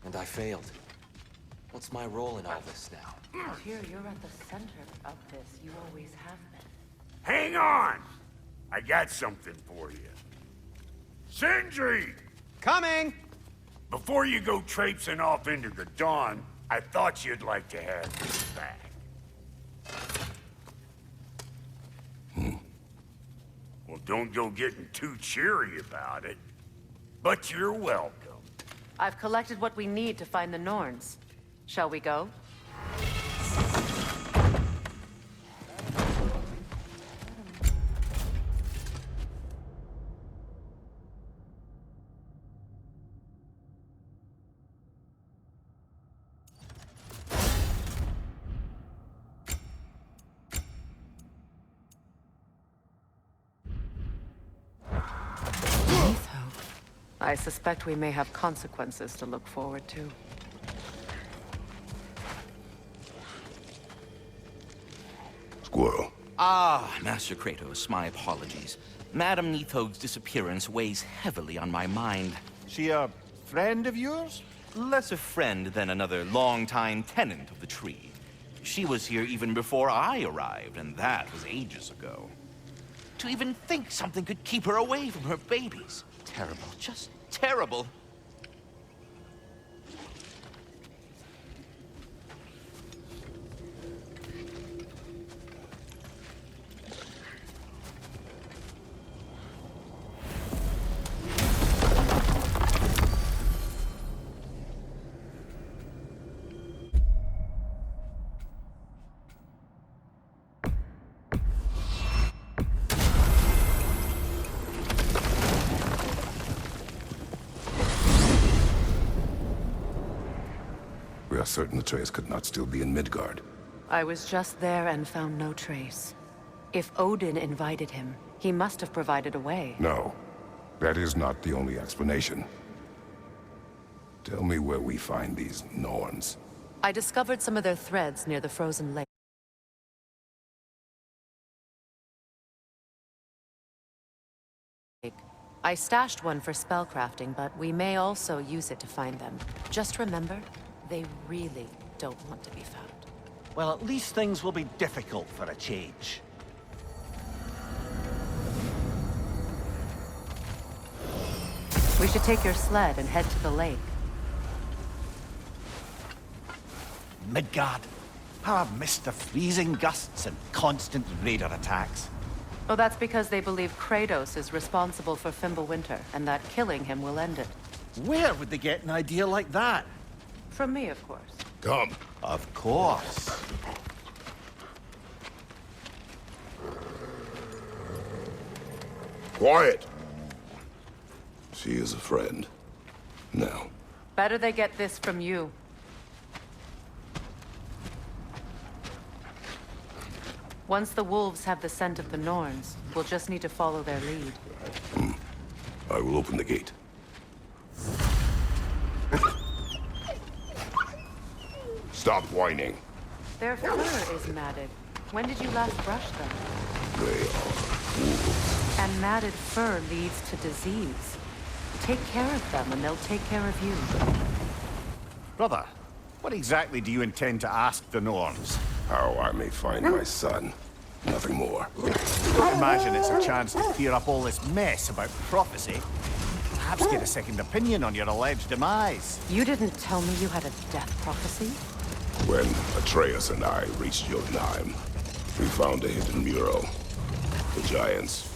And I failed. What's my role in all this now? Here, you're at the center of this. You always have been. Hang on! I got something for you. Sindri! Coming! Before you go traipsing off into the dawn, I thought you'd like to have this back. Well, don't go getting too cheery about it. But you're welcome. I've collected what we need to find the Norns. Shall we go? I suspect we may have consequences to look forward to. Squirrel. Ah, Master Kratos, my apologies. Madame Neathog's disappearance weighs heavily on my mind. She a friend of yours? Less a friend than another longtime tenant of the tree. She was here even before I arrived, and that was ages ago. To even think something could keep her away from her babies. Terrible, just terrible. We are certain the trace could not still be in Midgard. I was just there and found no trace. If Odin invited him, he must have provided a way. No, that is not the only explanation. Tell me where we find these Norns. I discovered some of their threads near the frozen lake. I stashed one for spellcrafting, but we may also use it to find them. Just remember, they really don't want to be found. Well, at least things will be difficult for a change. We should take your sled and head to the lake. Midgard. How I've missed the freezing gusts and constant raider attacks. Well, that's because they believe Kratos is responsible for Fimbulwinter, and that killing him will end it. Where would they get an idea like that? From me, of course. Come. Of course. Quiet. She is a friend. Now. Better they get this from you. Once the wolves have the scent of the Norns, we'll just need to follow their lead. I will open the gate. Stop whining. Their fur is matted. When did you last brush them? They are wolves. And matted fur leads to disease. Take care of them and they'll take care of you. Brother, what exactly do you intend to ask the Norns? How I may find my son. Nothing more. I imagine it's a chance to clear up all this mess about prophecy. Perhaps get a second opinion on your alleged demise. You didn't tell me you had a death prophecy? When Atreus and I reached Jotunheim, we found a hidden mural. The giants,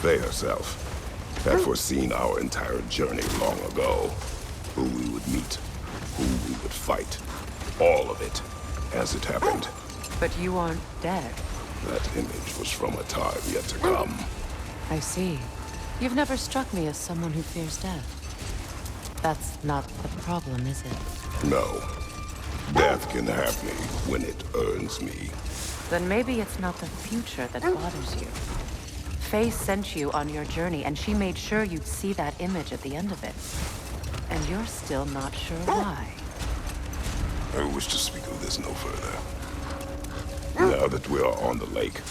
they herself, had foreseen our entire journey long ago. Who we would meet, who we would fight. All of it, as it happened. But you aren't dead. That image was from a time yet to come. I see. You've never struck me as someone who fears death. That's not the problem, is it? No. Death can have me when it earns me. Then maybe it's not the future that bothers you. Faye sent you on your journey, and she made sure you'd see that image at the end of it. And you're still not sure why. I wish to speak of this no further. Now that we are on the lake,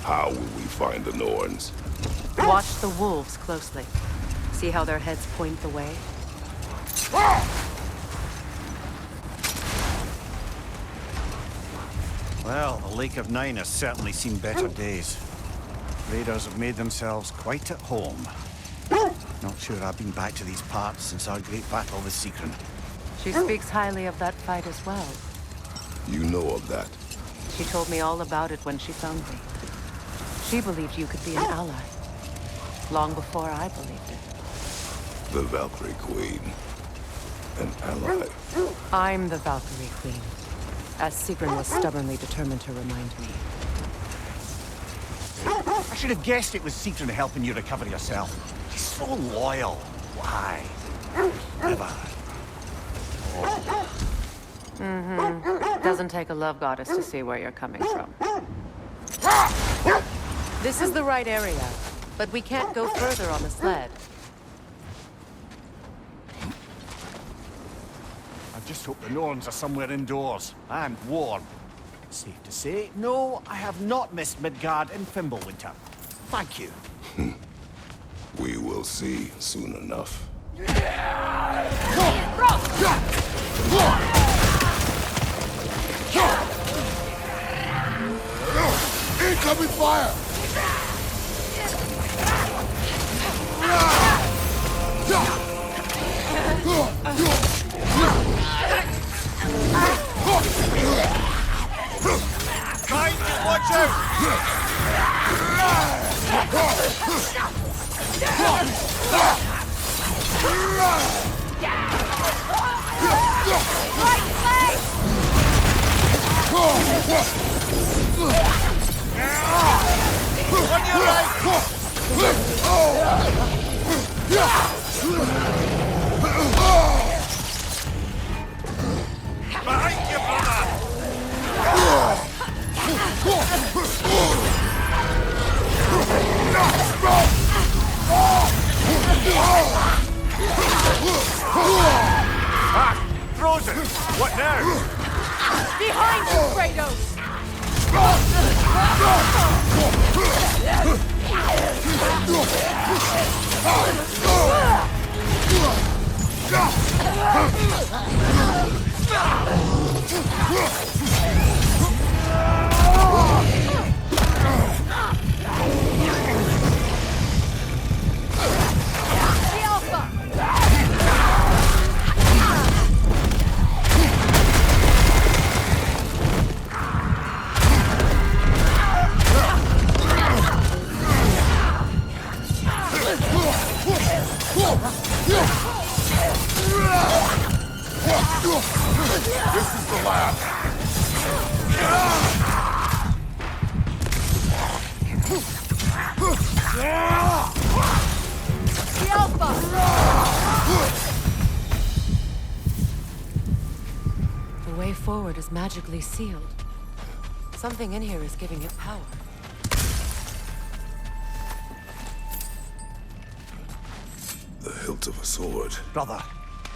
how will we find the Norns? Watch the wolves closely. See how their heads point the way? Well, the Lake of Nine has certainly seen better days. Raiders have made themselves quite at home. Not sure I've been back to these parts since our great battle with Seekron. She speaks highly of that fight as well. You know of that. She told me all about it when she found me. She believed you could be an ally. Long before I believed it. The Valkyrie Queen. An ally. I'm the Valkyrie Queen, as Seekron was stubbornly determined to remind me. I should have guessed it was Seekron helping you recover yourself. She's so loyal. Why? Never. Doesn't take a love goddess to see where you're coming from. This is the right area, but we can't go further on the sled. I just hope the Norns are somewhere indoors and warm. Safe to say, no, I have not missed Midgard in Fimbulwinter. Thank you. We will see soon enough. Incoming fire! Guys, watch out! On your right! Behind you, brother! Ah! Frozen! What now? Behind you, Kratos! This is the last. The Alpha! The way forward is magically sealed. Something in here is giving it power. The hilt of a sword. Brother,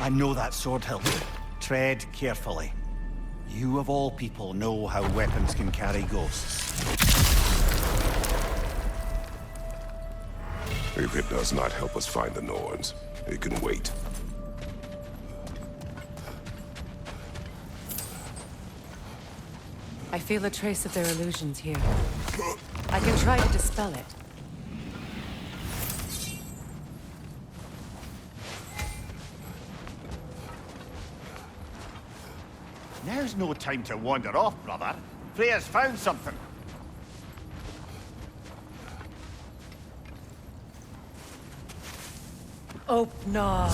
I know that sword hilt. Tread carefully. You of all people know how weapons can carry ghosts. If it does not help us find the Norns, it can wait. I feel a trace of their illusions here. I can try to dispel it. Now's no time to wander off, brother. Freya's found something. Oh, no.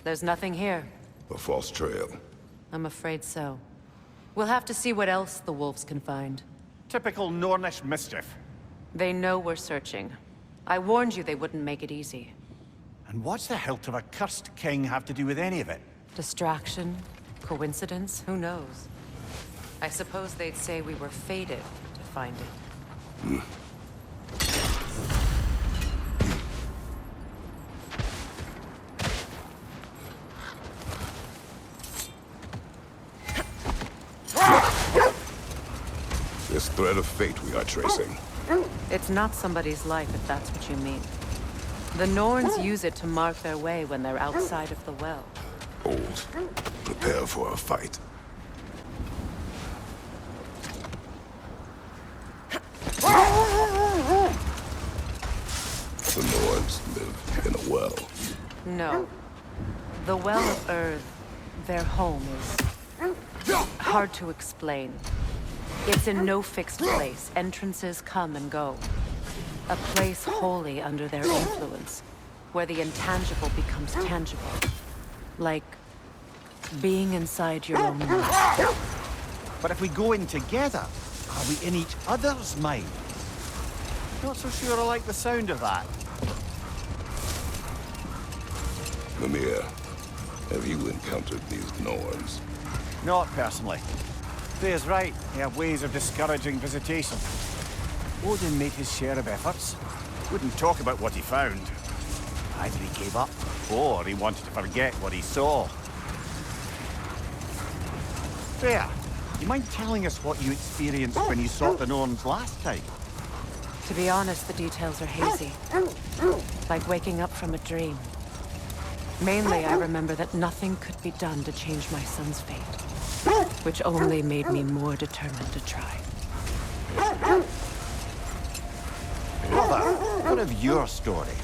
There's nothing here. A false trail. I'm afraid so. We'll have to see what else the wolves can find. Typical Nornish mischief. They know we're searching. I warned you they wouldn't make it easy. And what's the hilt of a cursed king have to do with any of it? Distraction? Coincidence? Who knows? I suppose they'd say we were fated to find it. This thread of fate we are tracing. It's not somebody's life, if that's what you mean. The Norns use it to mark their way when they're outside of the well. Old. Prepare for a fight. The Norns live in a well. No. The Well of Earth, their home, is hard to explain. It's in no fixed place. Entrances come and go. A place wholly under their influence, where the intangible becomes tangible. Like being inside your own mind. But if we go in together, are we in each other's mind? Not so sure I like the sound of that. Mimir, have you encountered these Norns? Not personally. Freya's right. They have ways of discouraging visitation. Odin made his share of efforts. Wouldn't talk about what he found. Either he gave up, or he wanted to forget what he saw. Freya, you mind telling us what you experienced when you sought the Norns last time? To be honest, the details are hazy. Like waking up from a dream. Mainly, I remember that nothing could be done to change my son's fate. Which only made me more determined to try. Brother, what of your story?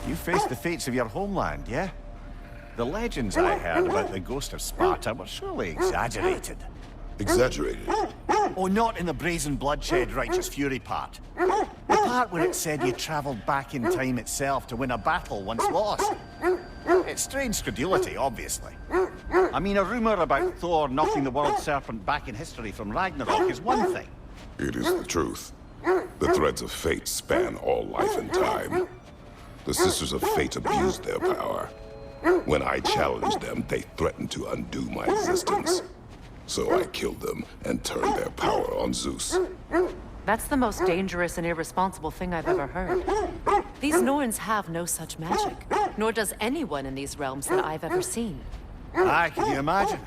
You faced the fates of your homeland, yeah? The legends I heard about the ghost of Sparta were surely exaggerated. Exaggerated? Oh, not in the brazen bloodshed righteous fury part. The part where it said you traveled back in time itself to win a battle once lost. It's strange credulity, obviously. I mean, a rumor about Thor knocking the world serpent back in history from Ragnarok is one thing. It is the truth. The threads of fate span all life and time. The Sisters of Fate abused their power. When I challenged them, they threatened to undo my existence. So I killed them and turned their power on Zeus. That's the most dangerous and irresponsible thing I've ever heard. These Norns have no such magic, nor does anyone in these realms that I've ever seen. Aye, can you imagine?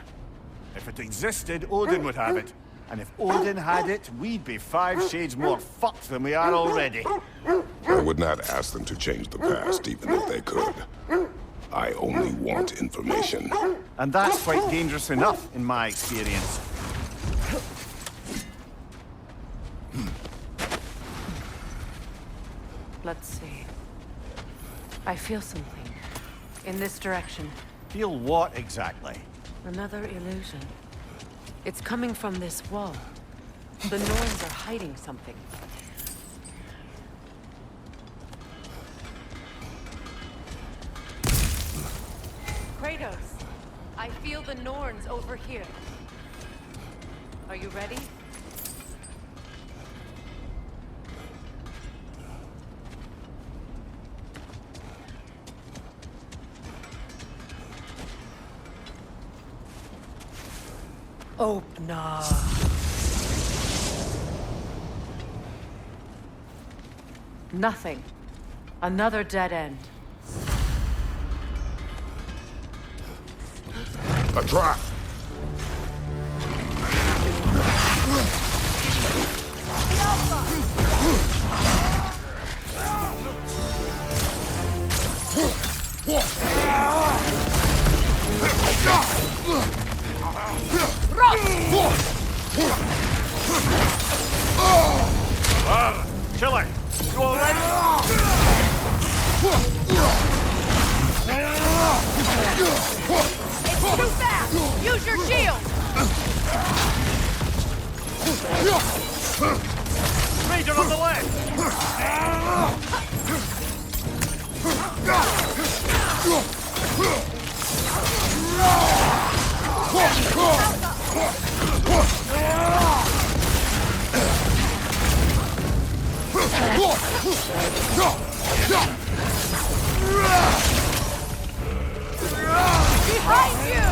If it existed, Odin would have it. And if Odin had it, we'd be 5 shades more fucked than we are already. I would not ask them to change the past, even if they could. I only want information. And that's quite dangerous enough, in my experience. Let's see. I feel something. In this direction. Feel what exactly? Another illusion. It's coming from this wall. The Norns are hiding something. Kratos, I feel the Norns over here. Are you ready? Oh, no. Nothing. Another dead end. A trap! Killer! You alright? It's too fast! Use your shield! Raider on the left! Behind you!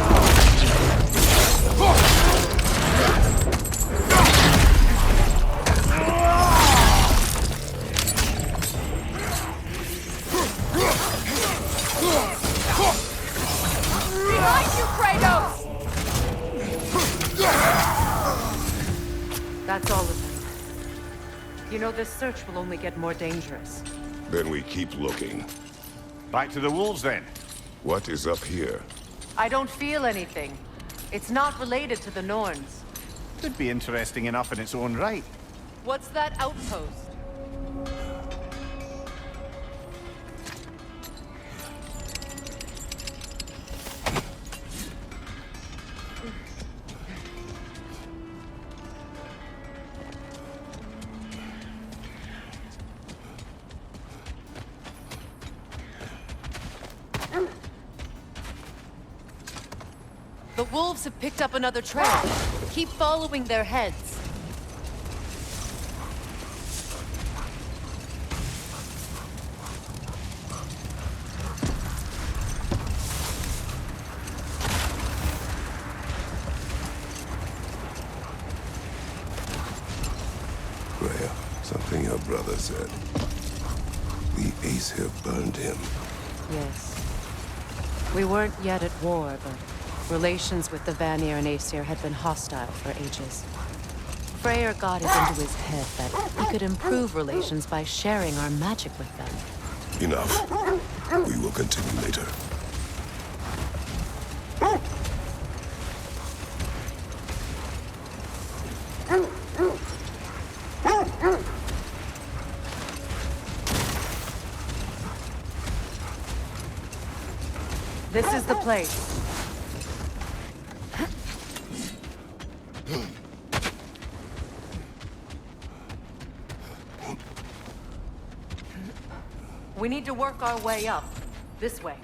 Behind you, Kratos! That's all of them. You know, this search will only get more dangerous. Then we keep looking. Back to the wolves, then. What is up here? I don't feel anything. It's not related to the Norns. Could be interesting enough in its own right. What's that outpost? The wolves have picked up another trail. Keep following their heads. Freya, something your brother said. The Aesir burned him. Yes. We weren't yet at war, but relations with the Vanir and Aesir had been hostile for ages. Freyr got it into his head that he could improve relations by sharing our magic with them. Enough. We will continue later. This is the place. We need to work our way up. This way.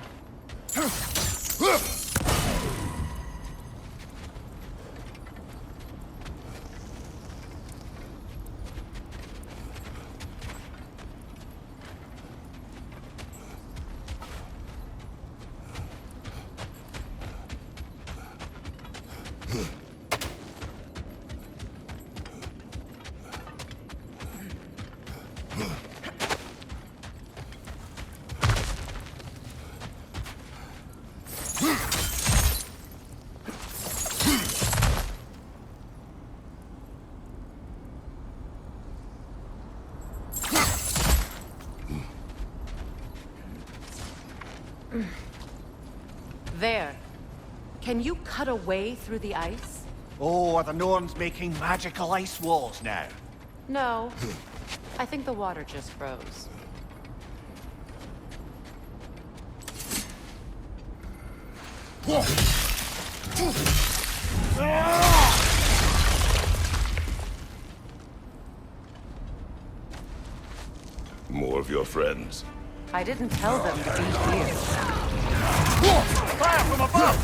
There. Can you cut a way through the ice? Oh, are the Norns making magical ice walls now? No. I think the water just froze. More of your friends. I didn't tell them to be here. Fire from above!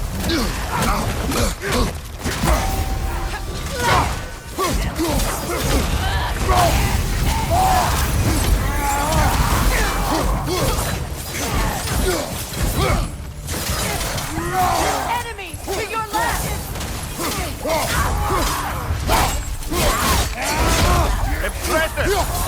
Enemies to your left! Impressive!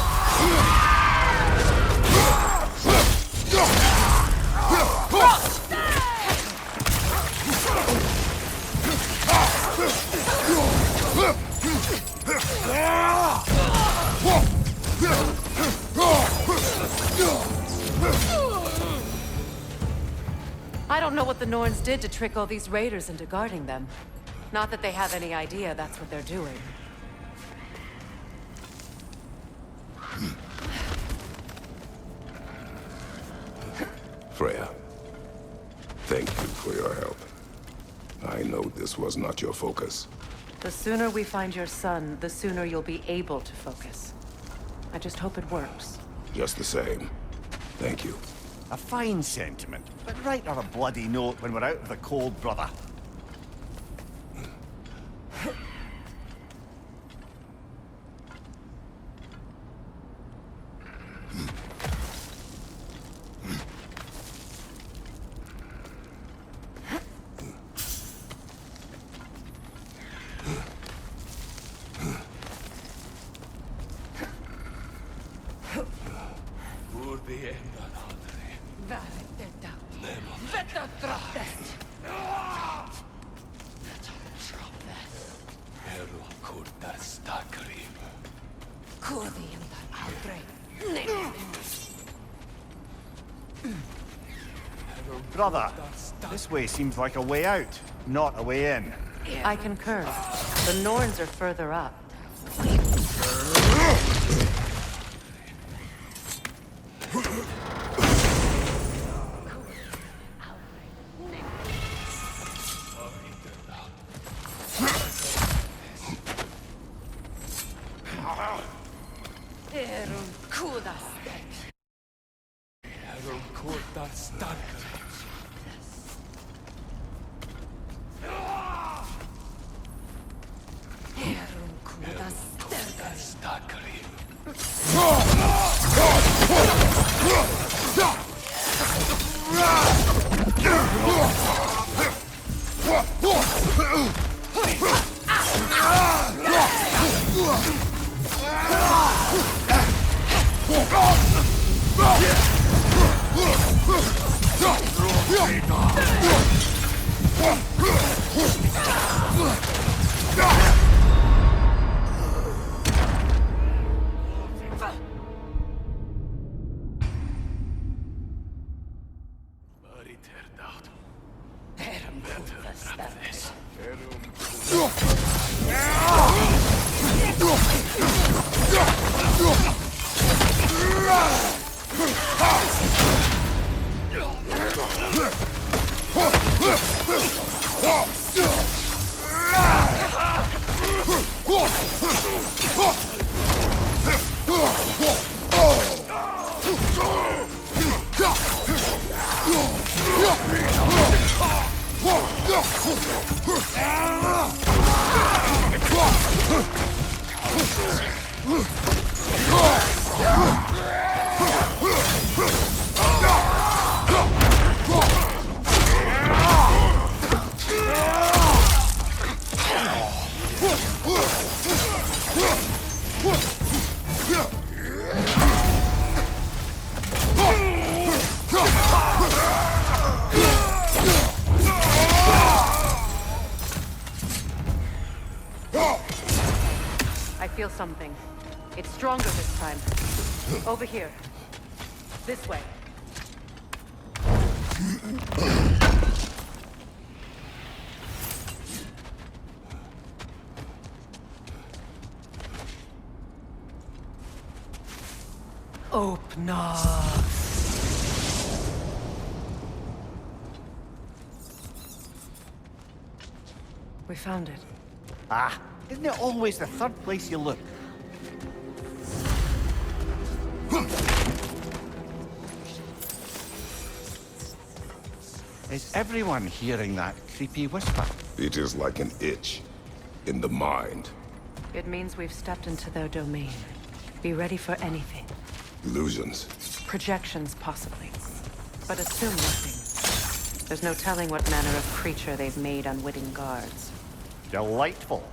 I don't know what the Norns did to trick all these raiders into guarding them. Not that they have any idea that's what they're doing. Freya, thank you for your help. I know this was not your focus. The sooner we find your son, the sooner you'll be able to focus. I just hope it works. Just the same, thank you. A fine sentiment, but write her a bloody note when we're out of the cold, brother. Brother, this way seems like a way out, not a way in. I concur. The Norns are further up. I feel something. It's stronger this time. Over here. This way. Open up. We found it. Ah, isn't it always the third place you look? Is everyone hearing that creepy whisper? It is like an itch in the mind. It means we've stepped into their domain. Be ready for anything. Illusions. Projections, possibly. But assume nothing. There's no telling what manner of creature they've made unwitting guards. Delightful.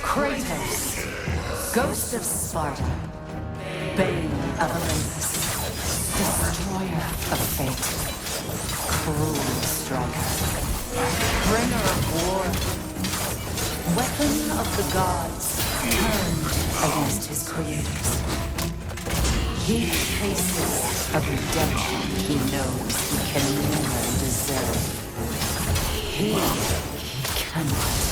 Kratos, Ghost of Sparta, Bane of Olympus, Destroyer of Fate, Cruel Striker, Bringer of War, Weapon of the Gods, turned against his creators. He faces a redemption he knows he can never deserve. He cannot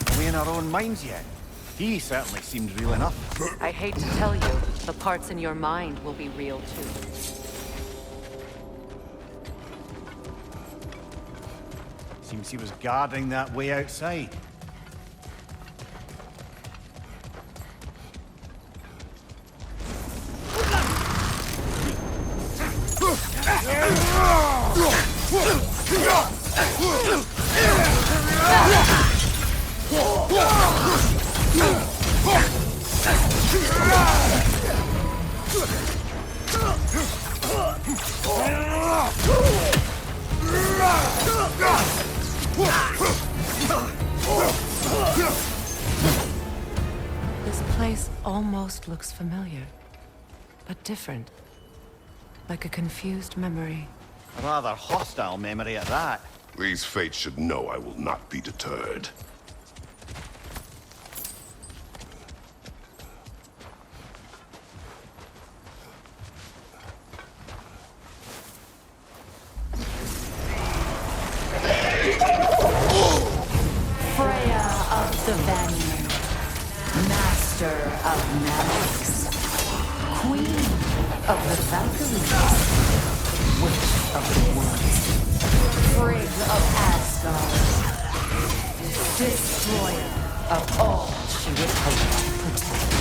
Are we in our own minds yet? He certainly seemed real enough. I hate to tell you, The parts in your mind will be real too. Seems he was guarding that way outside. This place almost looks familiar, but different. Like a confused memory. A rather hostile memory at that. These fates should know I will not be deterred. Freya of the Vanir, Master of Magics, Queen of the Valkyries, Witch of the Woods, Frigg of Asgard, Destroyer of all she would hope to protect.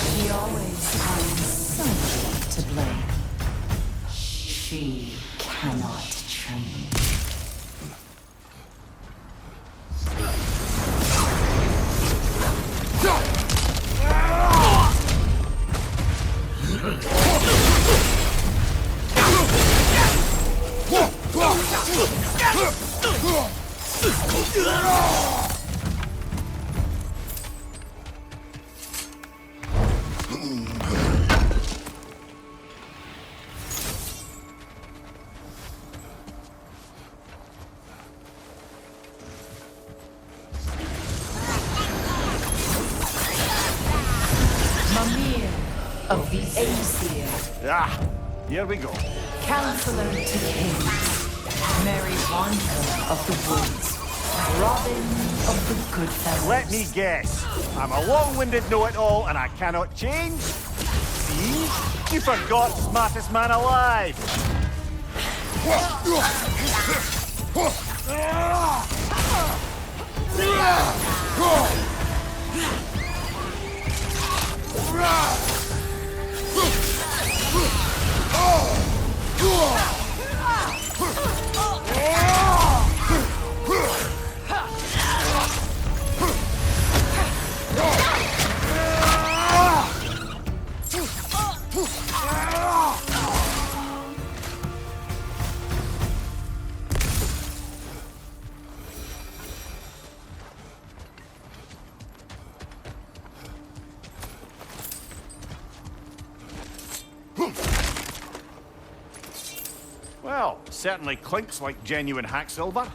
She always finds someone to blame. She cannot change. Mimir of the Aesir, Ah, here we go. Counselor to Kings, Mary Wanda of the Woods, Robin of the Goodfellas. Let me guess. I'm a long-winded know-it-all and I cannot change? See? You forgot smartest man alive. Well, certainly clinks like genuine hack silver.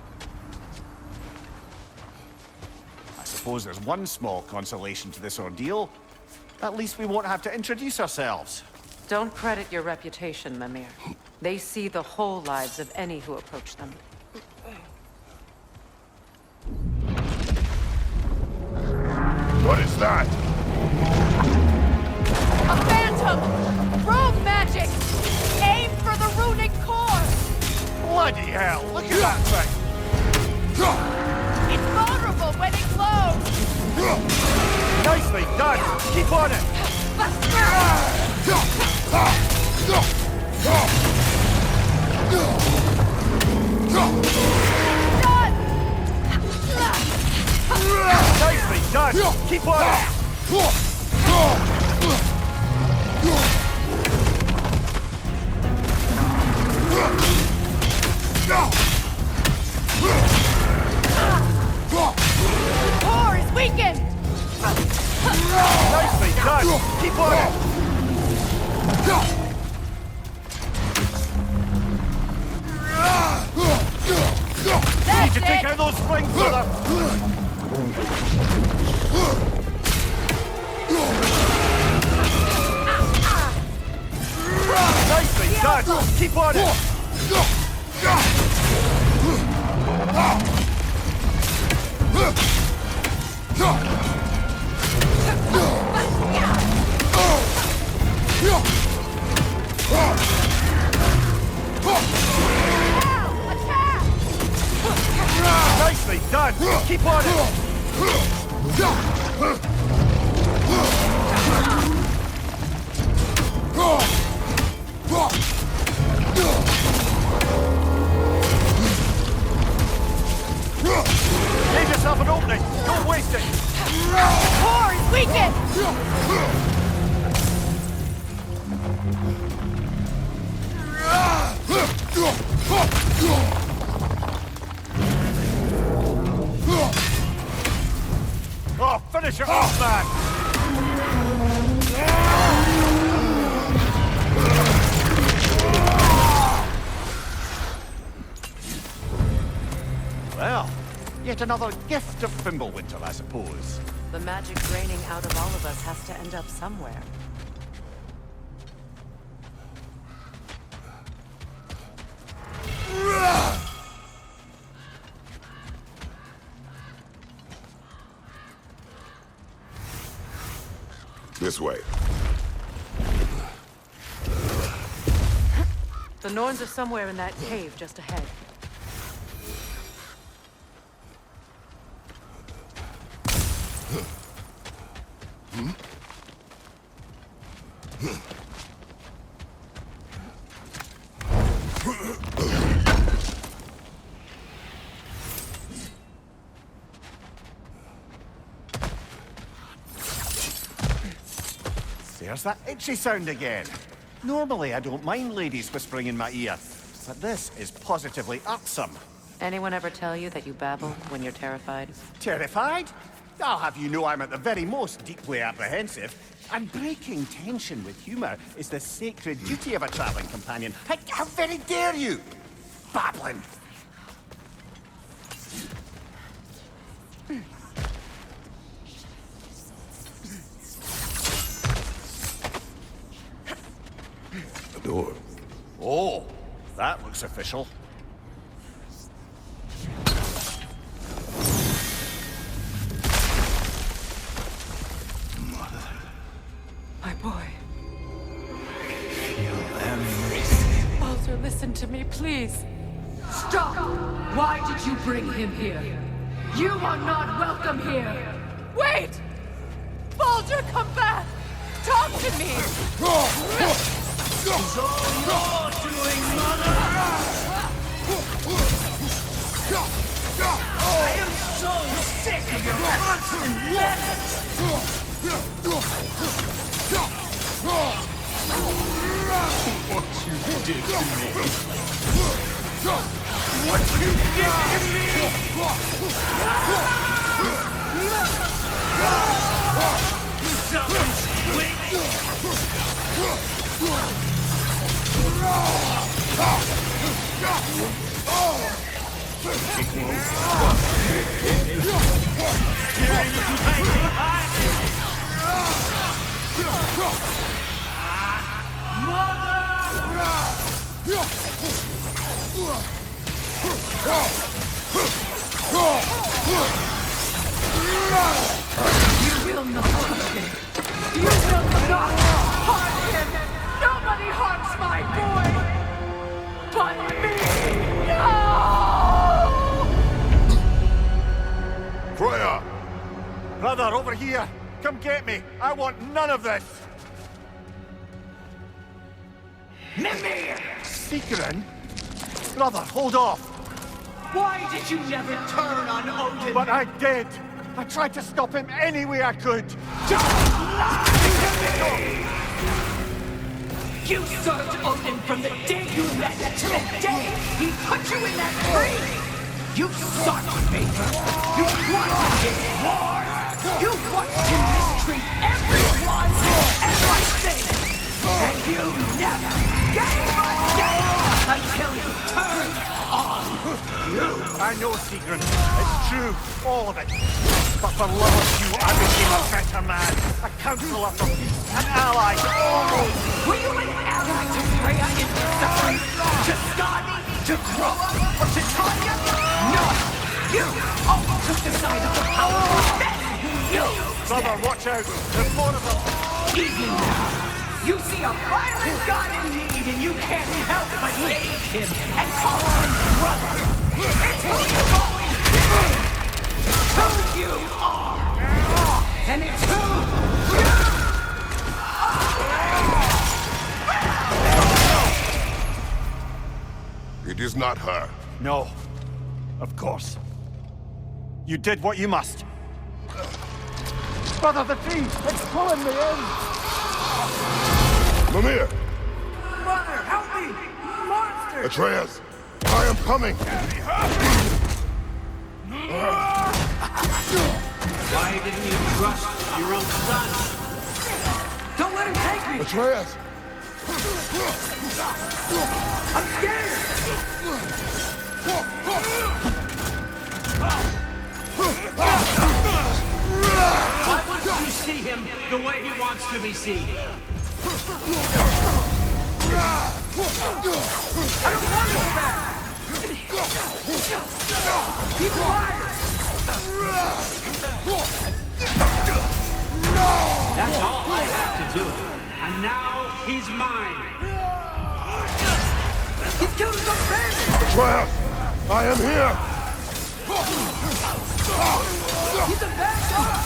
I suppose there's one small consolation to this ordeal. At least we won't have to introduce ourselves. Don't credit your reputation, Mimir. They see the whole lives of any who approach them. What is that? A phantom! Rogue magic! Aim for the runic core! Bloody hell, look at that thing! It's vulnerable when it glows! Nicely done! Keep on it! Nicely done! Keep on it! Core is weakened! Nicely done! Keep on it! Need to take out those springs, brother! Nicely done! Keep on it! weaken! Oh, finish it off, man! Well, yet another gift of Fimbulwinter, I suppose. The magic draining out of all of us has to end up somewhere. This way. The Norns are somewhere in that cave just ahead. There's that itchy sound again. Normally, I don't mind ladies whispering in my ear, but this is positively irksome. Anyone ever tell you that you babble when you're terrified? Terrified? I'll have you know I'm at the very most deeply apprehensive. And breaking tension with humor is the sacred duty of a traveling companion. How very dare you! Babbling! The door. Oh, that looks official. My boy. Feel everything. Baldur, listen to me, please. Stop! Why did you bring him here? You are not welcome here! Wait! Baldur, come back! Talk to me! I am so sick of your constant letters! What you did to me. What you did to me! Someone's waiting! You will not touch him! You will not harm him! Nobody harms my boy! But me! No! Freya! Brother, over here! Come get me! I want none of this! Mimir! Secret? Brother, hold off! Why did you never turn on Odin? But I did! I tried to stop him any way I could! Don't lie to me! You served Odin from the day you met to the day he put you in that tree! You sought favor! You wanted his war! You watched him mistreat everyone and everything! And you never gave a damn until he turned on you! I know, Secret. It's true. All of it. But for love of you, I became a better man. A counselor for peace. An ally. Oh! Were you an ally to Freya in suffering? To Skadi? To Groa? Or to Tanya? No! You always took the side of the powerful men! You! Brother, watch out. There's more of them. Even now, you see a violent god in need and you can't help but aid him and call him brother! It's who you've always been! Who you are! And it's who you are! It is not her. No. Of course. You did what you must. Brother, the tree! It's pulling me in! Mimir! Mother, help me! Monster! Atreus! I am coming! Why didn't you trust your own son? Don't let him take me! Atreus! I'm scared! Why wouldn't you see him the way he wants to be seen? I don't want him back! Keep quiet! That's all I have to do. And now he's mine. He's killed his own family! Atreus! I am here! He's a bad dog!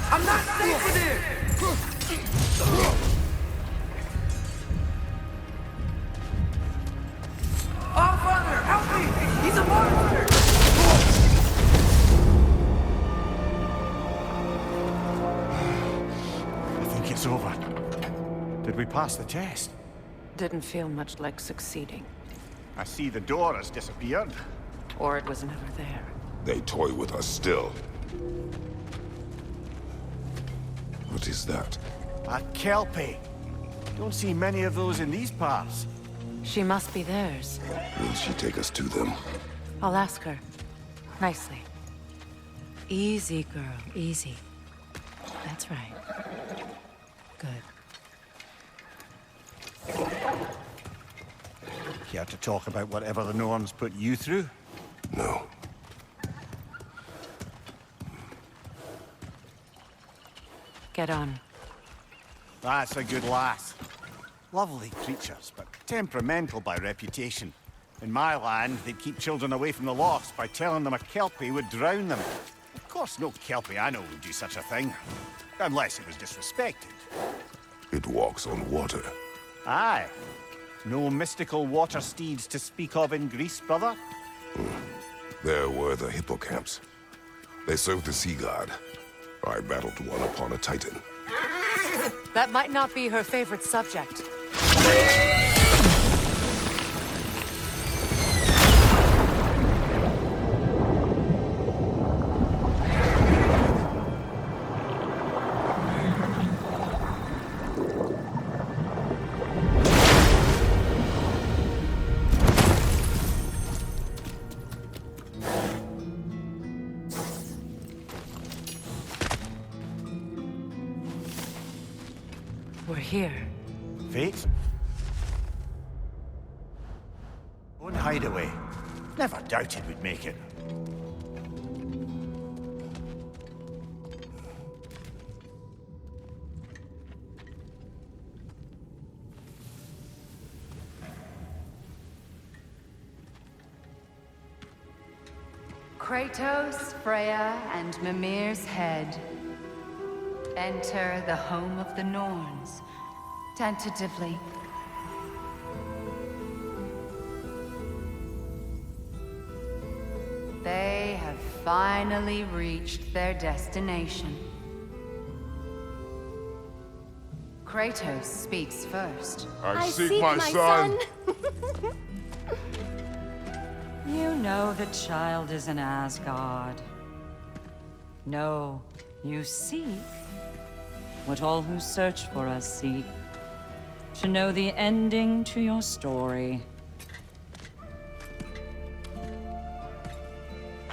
I'm not safe with him! Oh, Father, help me! He's a monster! I think it's over. Did we pass the test? Didn't feel much like succeeding. I see the door has disappeared. Or it was never there. They toy with us still. What is that? A kelpie. Don't see many of those in these parts. She must be theirs. Will she take us to them? I'll ask her. Nicely. Easy, girl. Easy. That's right. Good. Care to talk about whatever the norms put you through? No. Get on. That's a good lass. Lovely creatures, but temperamental by reputation. In my land, they'd keep children away from the lost by telling them a kelpie would drown them. Of course, no kelpie I know would do such a thing. Unless it was disrespected. It walks on water. Aye. No mystical water steeds to speak of in Greece, brother? There were the hippocamps. They served the sea god. I battled one upon a titan. That might not be her favorite subject. We're here. Fate? Own hideaway. Never doubted we'd make it. Kratos, Freya, and Mimir's head. Enter the home of the Norns, tentatively. They have finally reached their destination. Kratos speaks first. I seek my son! You know the child is in Asgard. No, you seek what all who search for us seek. To know the ending to your story.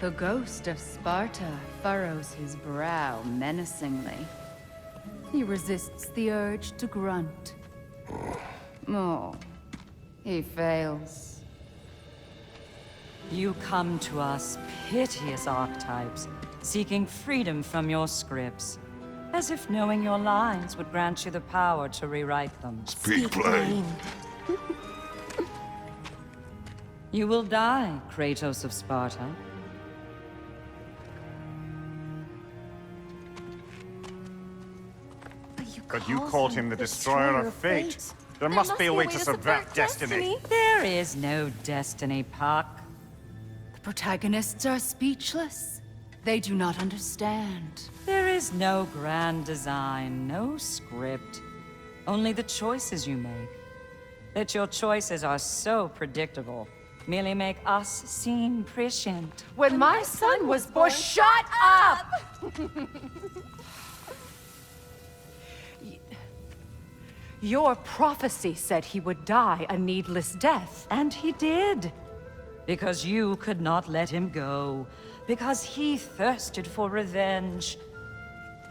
The ghost of Sparta furrows his brow menacingly. He resists the urge to grunt. Oh, he fails. You come to us, piteous archetypes, seeking freedom from your scripts. As if knowing your lines would grant you the power to rewrite them. Speak plain. You will die, Kratos of Sparta. But you called him the destroyer of fate. There must be a way to subvert destiny. There is no destiny, Puck. The protagonists are speechless. They do not understand. There is no grand design, no script. Only the choices you make. That your choices are so predictable. Merely make us seem prescient. When my son was born, shut up! Your prophecy said he would die a needless death. And he did. Because you could not let him go. Because he thirsted for revenge.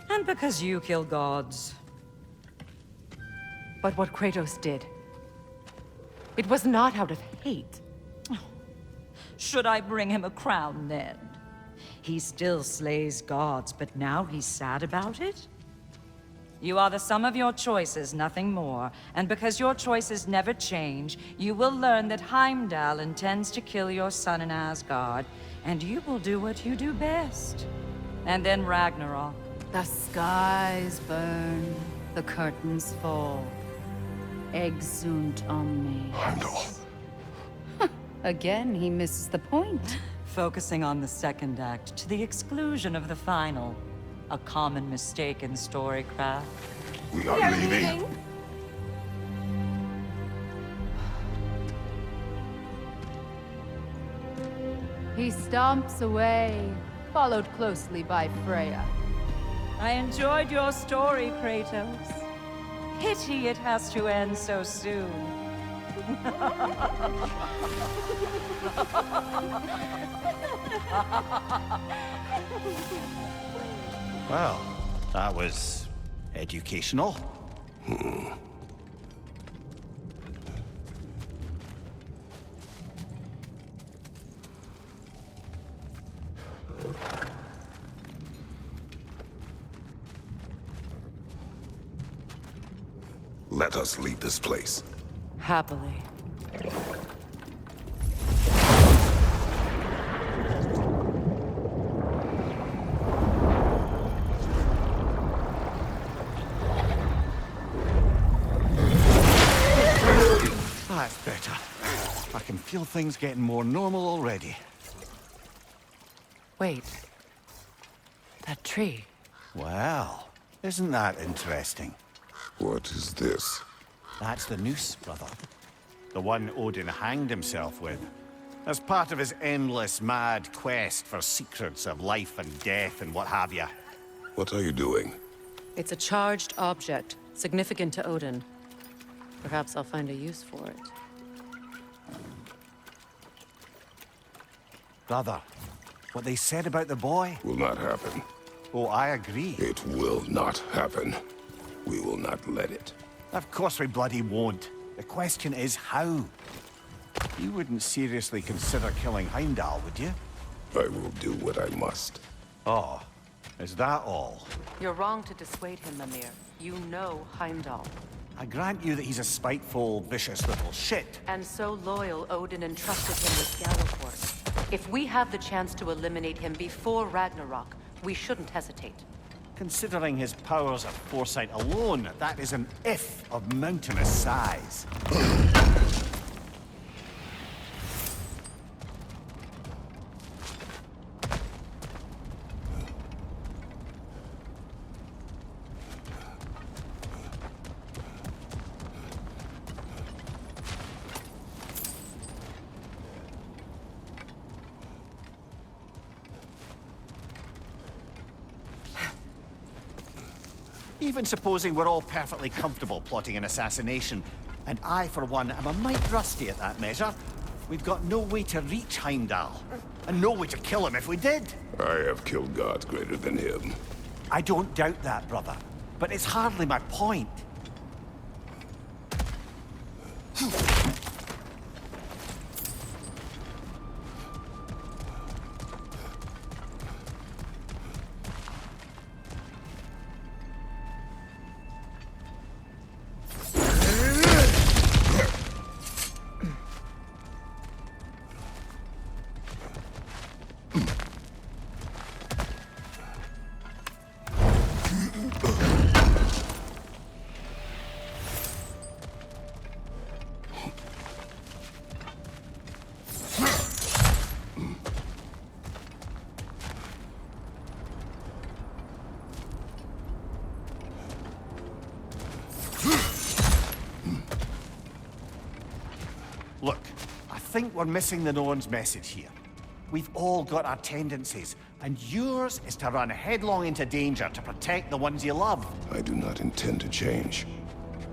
And because you kill gods. But what Kratos did, it was not out of hate. Should I bring him a crown then? He still slays gods, but now he's sad about it? You are the sum of your choices, nothing more. And because your choices never change, you will learn that Heimdall intends to kill your son in Asgard, and you will do what you do best. And then Ragnarok. The skies burn, the curtains fall. Exunt omnes. Heimdall. Again, he misses the point. Focusing on the second act to the exclusion of the final. A common mistake in storycraft. We are leaving. He stomps away, followed closely by Freya. I enjoyed your story, Kratos. Pity it has to end so soon. Well, that was educational. Let us leave this place. Happily. That's better. I can feel things getting more normal already. Wait. That tree. Well, isn't that interesting? What is this? That's the noose, brother. The one Odin hanged himself with. As part of his endless, mad quest for secrets of life and death and what have you. What are you doing? It's a charged object, significant to Odin. Perhaps I'll find a use for it. Brother, what they said about the boy? Will not happen. Oh, I agree. It will not happen. We will not let it. Of course we bloody won't. The question is how? You wouldn't seriously consider killing Heimdall, would you? I will do what I must. Oh, is that all? You're wrong to dissuade him, Mimir. You know Heimdall. I grant you that he's a spiteful, vicious little shit. And so loyal, Odin entrusted him with Galliford. If we have the chance to eliminate him before Ragnarok, we shouldn't hesitate. Considering his powers of foresight alone, that is an if of mountainous size. Even supposing we're all perfectly comfortable plotting an assassination, and I, for one, am a mite rusty at that measure, we've got no way to reach Heimdall, and no way to kill him if we did. I have killed gods greater than him. I don't doubt that, brother, but it's hardly my point. think we're missing the Norn's message here. We've all got our tendencies, and yours is to run headlong into danger to protect the ones you love. I do not intend to change.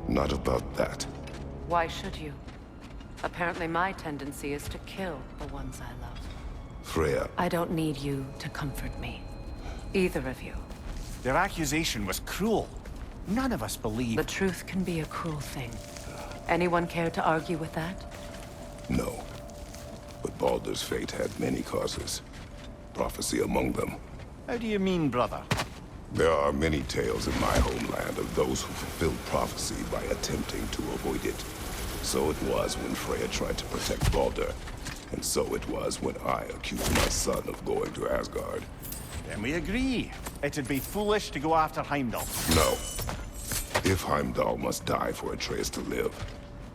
Not about that. Why should you? Apparently my tendency is to kill the ones I love. Freya, I don't need you to comfort me. Either of you. Their accusation was cruel. None of us believe... The truth can be a cruel thing. Anyone care to argue with that? no. But Baldur's fate had many causes. Prophecy among them. How do you mean, brother? There are many tales in my homeland of those who fulfilled prophecy by attempting to avoid it. So it was when Freya tried to protect Baldur. And so it was when I accused my son of going to Asgard. Then we agree. It'd be foolish to go after Heimdall. No. If Heimdall must die for Atreus to live,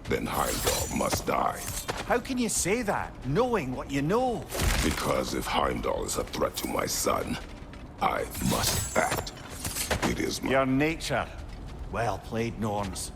then Heimdall must die. How can you say that, knowing what you know? Because if Heimdall is a threat to my son, I must act. It is my... Your nature. Well played, Norns.